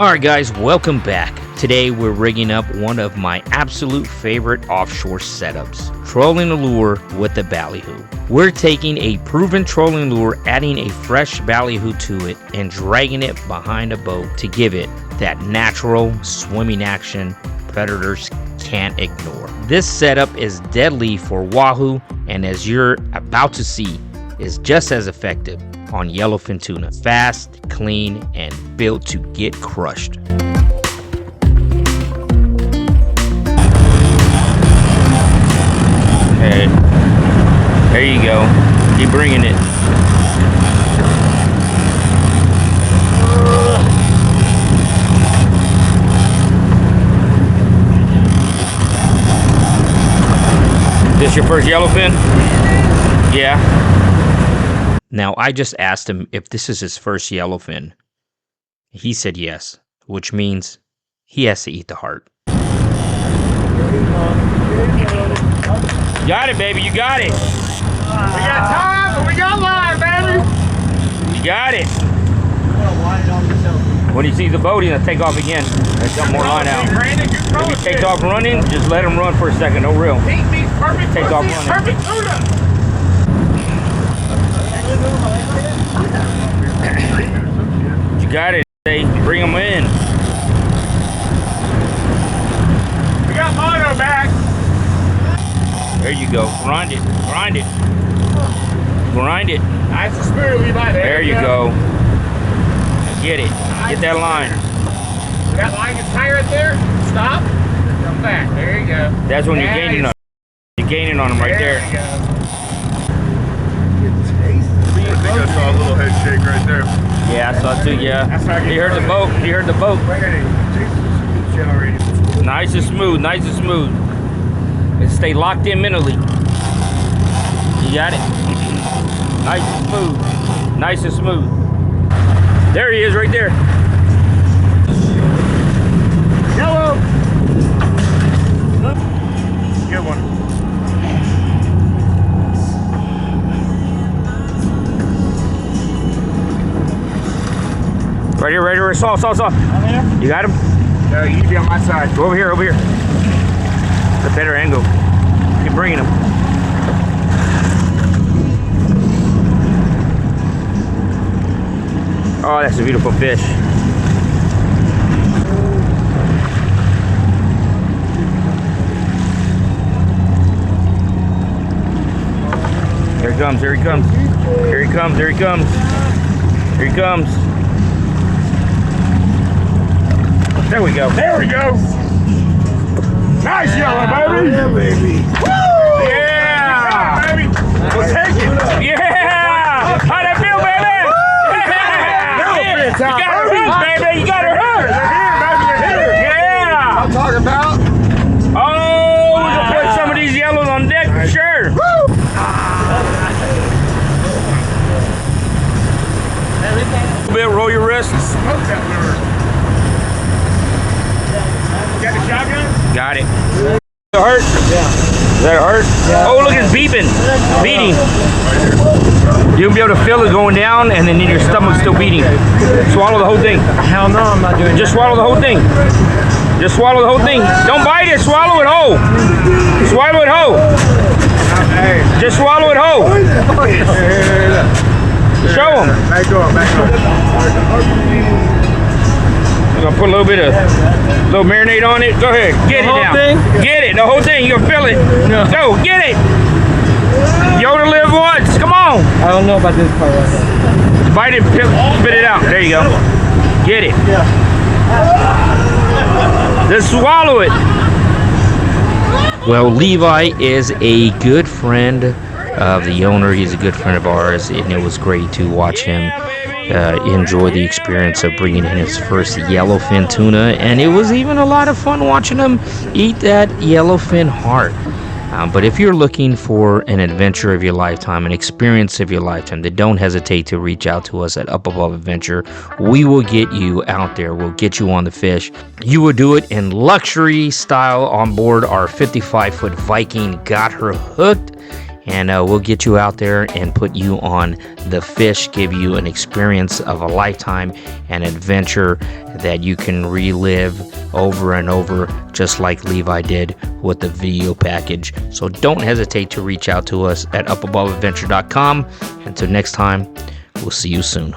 Alright guys, welcome back. Today we're rigging up one of my absolute favorite offshore setups, trolling a lure with a ballyhoo. We're taking a proven trolling lure, adding a fresh ballyhoo to it, and dragging it behind a boat to give it that natural swimming action predators can't ignore. This setup is deadly for wahoo, and as you're about to see, is just as effective on yellowfin tuna. Fast, clean, and built to get crushed. Okay, there you go. Keep bringing it. This your first yellowfin? Yeah. Now, I just asked him if this is his first yellowfin. He said yes, which means he has to eat the heart. Got it, baby, you got it. We got time, but we got line, baby. You got it. When he sees the boat, he's gonna take off again. There's some more line out. If he takes off running, just let him run for a second, no real. Take off running. Perfect tuna. You got it, bring him in. We got mono back. There you go, grind it, grind it. Grind it. Nice and smooth, Levi. There you go. Get it, get that line. You got line and tie right there. Stop, come back, there you go. That's when you're gaining on him. You're gaining on him right there. There you go. I think I saw a little head shake right there. Yeah, I saw too, yeah. He heard the boat, he heard the boat. Nice and smooth, nice and smooth. And stay locked in mentally. You got it. Nice and smooth, nice and smooth. There he is right there. Yellow. Good one. Right here, saw. You got him? No, you be on my side. Go over here, It's a better angle. Keep bringing him. Oh, that's a beautiful fish. Here he comes, here he comes. Here he comes, here he comes. Here he comes. There we go. There we go. Nice yellow, baby. Yeah, baby. Woo! Yeah! Baby. We'll take it. Yeah! How'd that feel, baby? Yeah! You got her hooked, baby. You got her hooked. They're here, baby. They're here. Yeah! I'm talking about. Oh, we're gonna put some of these yellows on deck for sure. Woo! A bit, roll your wrist. Smoke that lure. Got the shotgun? Got it. Does it hurt? Yeah. Does that hurt? Yeah. Oh, look, it's beeping. Beating. You'll be able to feel it going down, and then your stomach's still beating. Swallow the whole thing. Hell no, I'm not doing Just swallow the whole thing. Just swallow the whole thing. Don't bite it. Swallow it whole. Swallow it whole. Just swallow it whole. Show them. Back door. We're gonna put a little bit of marinade on it. Go ahead, get it now. Get it, the whole thing. You gonna feel it. No. Go, get it. You only live once. Come on. I don't know about this part right now. Bite it, spit it out. There you go. Get it. Yeah. Just swallow it. Well, Levi is a good friend of the owner. He's a good friend of ours, and it was great to watch him enjoy the experience of bringing in his first yellowfin tuna, and it was even a lot of fun watching him eat that yellowfin heart. But if you're looking for an adventure of your lifetime, an experience of your lifetime, then don't hesitate to reach out to us at Up Above Adventure. We will get you out there. We'll get you on the fish. You will do it in luxury style on board our 55-foot Viking. Got her hooked. And we'll get you out there and put you on the fish, give you an experience of a lifetime, an adventure that you can relive over and over, just like Levi did with the video package. So don't hesitate to reach out to us at upaboveadventure.com. Until next time, we'll see you soon.